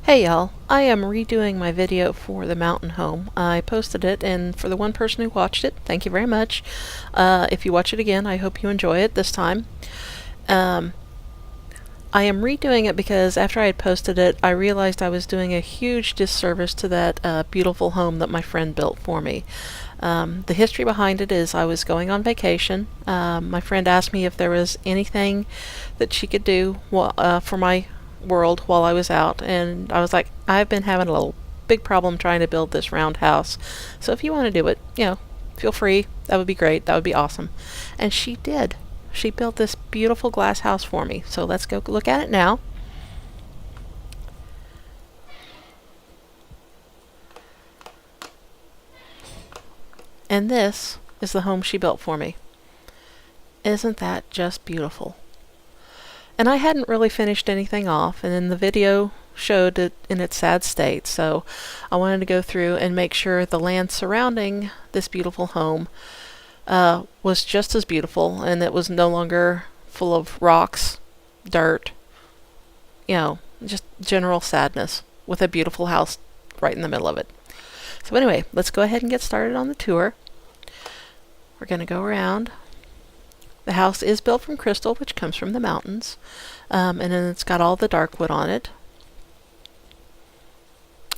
Hey y'all, I am redoing my video for the mountain home. I posted it, and for the one person who watched it, thank you very much. If you watch it again, I hope you enjoy it this time. Um, I am redoing it because after I had posted it, I realized I was doing a huge disservice to that beautiful home that my friend built for me. The history behind it is I was going on vacation. My friend asked me if there was anything that she could do for my world while I was out, and I was like, I've been having a little big problem trying to build this round house. So if you want to do it, feel free. That would be great. That would be awesome. And she did. She built this beautiful glass house for me. So let's go look at it now. And this is the home she built for me. Isn't that just beautiful? And I hadn't really finished anything off, and then the video showed it in its sad state, so I wanted to go through and make sure the land surrounding this beautiful home was just as beautiful, and it was no longer full of rocks, dirt, just general sadness with a beautiful house right in the middle of it. So anyway, let's go ahead and get started on the tour. We're going to go around. The house is built from crystal, which comes from the mountains, and then it's got all the dark wood on it.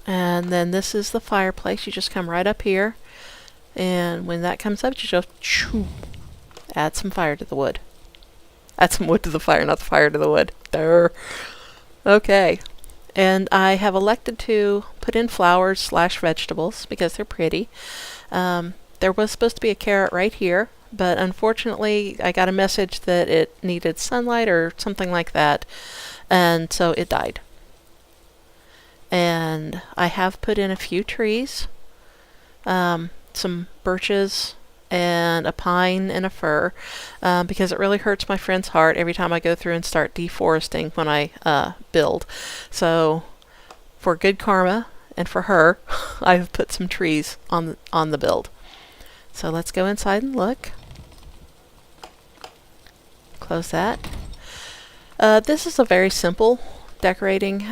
And then this is the fireplace. You just come right up here, and when that comes up, you just add some fire to the wood. Add some wood to the fire, not the fire to the wood. There. Okay. And I have elected to put in flowers / vegetables because they're pretty. There was supposed to be a carrot right here, but unfortunately I got a message that it needed sunlight or something like that, and so it died. And I have put in a few trees, some birches and a pine and a fir, because it really hurts my friend's heart every time I go through and start deforesting when I build. So for good karma and for her, I've put some trees on the build. So let's go inside and look. Close that. This is a very simple decorating.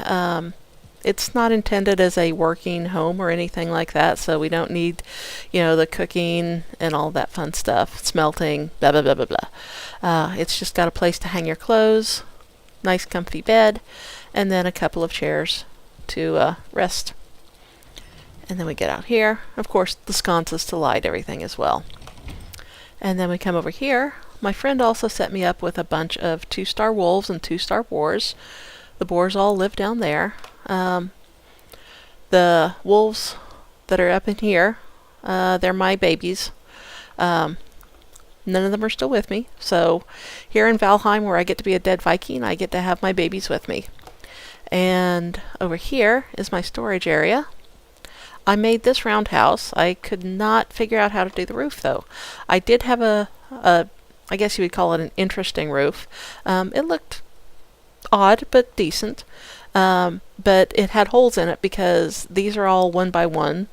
It's not intended as a working home or anything like that, so we don't need, the cooking and all that fun stuff, smelting, blah, blah, blah, blah, blah. It's just got a place to hang your clothes, nice comfy bed, and then a couple of chairs to rest. And then we get out here. Of course, the sconces to light everything as well. And then we come over here. My friend also set me up with a bunch of 2-star wolves and 2-star boars. The boars all live down there. The wolves that are up in here, they're my babies. None of them are still with me. So here in Valheim, where I get to be a dead Viking, I get to have my babies with me. And over here is my storage area. I made this roundhouse. I could not figure out how to do the roof, though. I did have I guess you would call it an interesting roof. It looked odd, but decent. But it had holes in it because these are all 1 by 1.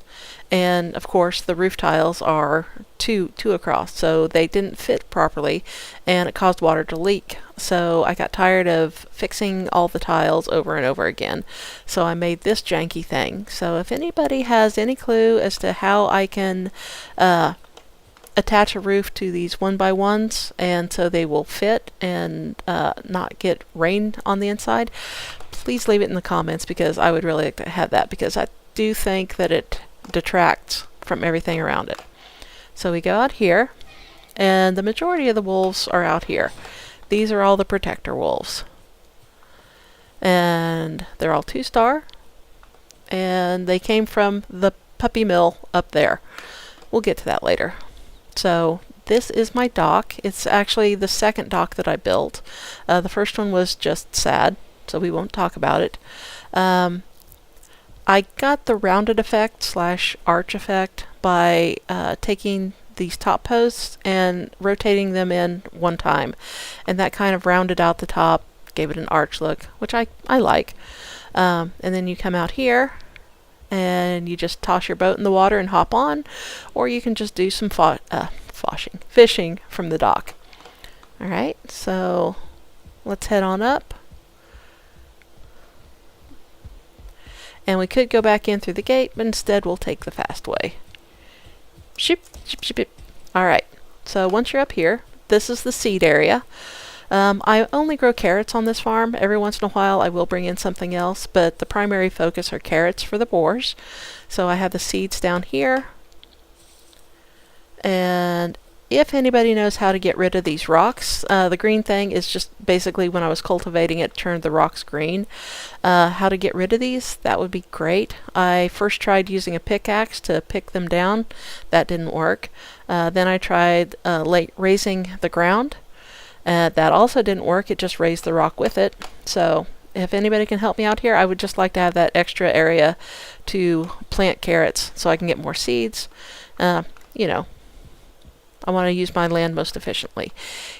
And of course, the roof tiles are two across, so they didn't fit properly, and it caused water to leak. So I got tired of fixing all the tiles over and over again. So I made this janky thing. So if anybody has any clue as to how I can attach a roof to these 1 by 1s, and so they will fit and not get rain on the inside, please leave it in the comments, because I would really like to have that, because I do think that it detracts from everything around it. So we go out here, and the majority of the wolves are out here. These are all the protector wolves, and they're all 2-star, and they came from the puppy mill up there. We'll get to that later. So this is my dock. It's actually the second dock that I built. The first one was just sad, so we won't talk about it. I got the rounded effect / arch effect by taking these top posts and rotating them in one time, and that kind of rounded out the top, gave it an arch look, which I like. And then you come out here and you just toss your boat in the water and hop on, or you can just do some fishing from the dock. Alright, so let's head on up. And we could go back in through the gate, but instead we'll take the fast way. Ship, ship, ship, ship. Alright, so once you're up here, this is the seed area. I only grow carrots on this farm. Every once in a while I will bring in something else, but the primary focus are carrots for the boars. So I have the seeds down here. And if anybody knows how to get rid of these rocks, the green thing is just basically when I was cultivating it, turned the rocks green. How to get rid of these, that would be great. I first tried using a pickaxe to pick them down. That didn't work. Then I tried raising the ground. That also didn't work. It just raised the rock with it. So if anybody can help me out here, I would just like to have that extra area to plant carrots so I can get more seeds. You know, I want to use my land most efficiently.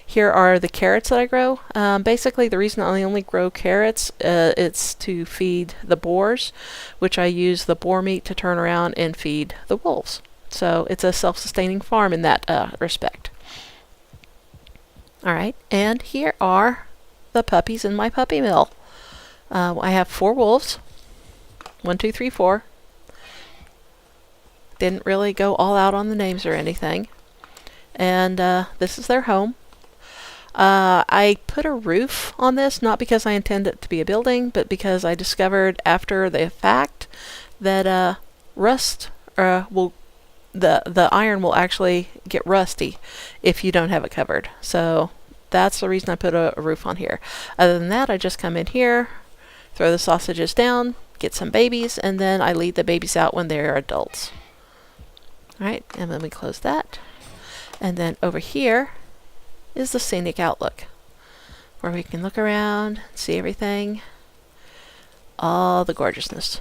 Here are the carrots that I grow. Basically, the reason I only grow carrots, it's to feed the boars, which I use the boar meat to turn around and feed the wolves. So it's a self-sustaining farm in that respect. Alright, and here are the puppies in my puppy mill. I have 4 wolves. 1, 2, 3, 4. Didn't really go all out on the names or anything. And this is their home. I put a roof on this, not because I intend it to be a building, but because I discovered after the fact that rust will the iron will actually get rusty if you don't have it covered. So that's the reason I put a roof on here. Other than that, I just come in here, throw the sausages down, get some babies, and then I lead the babies out when they're adults. Alright, and then we close that. And then over here is the scenic outlook, where we can look around, see everything, all the gorgeousness.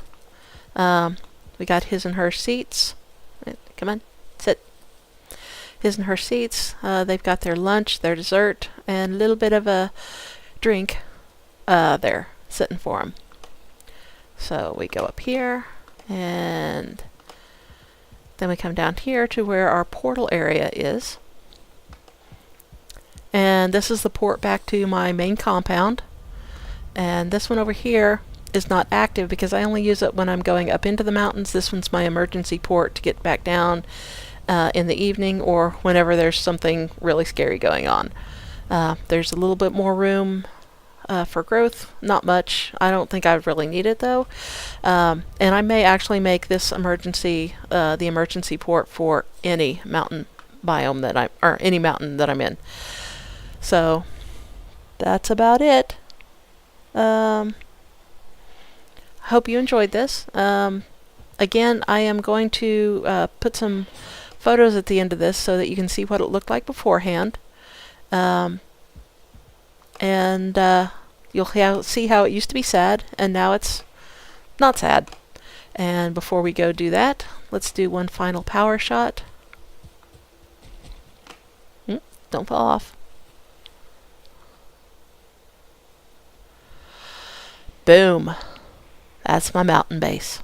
We got his and her seats. Come on, sit. His and her seats. They've got their lunch, their dessert, and a little bit of a drink there sitting for them. So we go up here, and then we come down here to where our portal area is. And this is the port back to my main compound. And this one over here is not active because I only use it when I'm going up into the mountains. This one's my emergency port to get back down in the evening or whenever there's something really scary going on. There's a little bit more room for growth. Not much. I don't think I really need it though. And I may actually make this the emergency port for any mountain biome that any mountain that I'm in. So that's about it. Hope you enjoyed this. Again, I am going to put some photos at the end of this so that you can see what it looked like beforehand. And you'll see how it used to be sad, and now it's not sad. And before we go do that, let's do one final power shot. Don't fall off. Boom. That's my mountain base.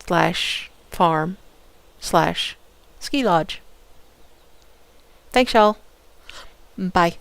/ farm / ski lodge. Thanks, y'all. Bye.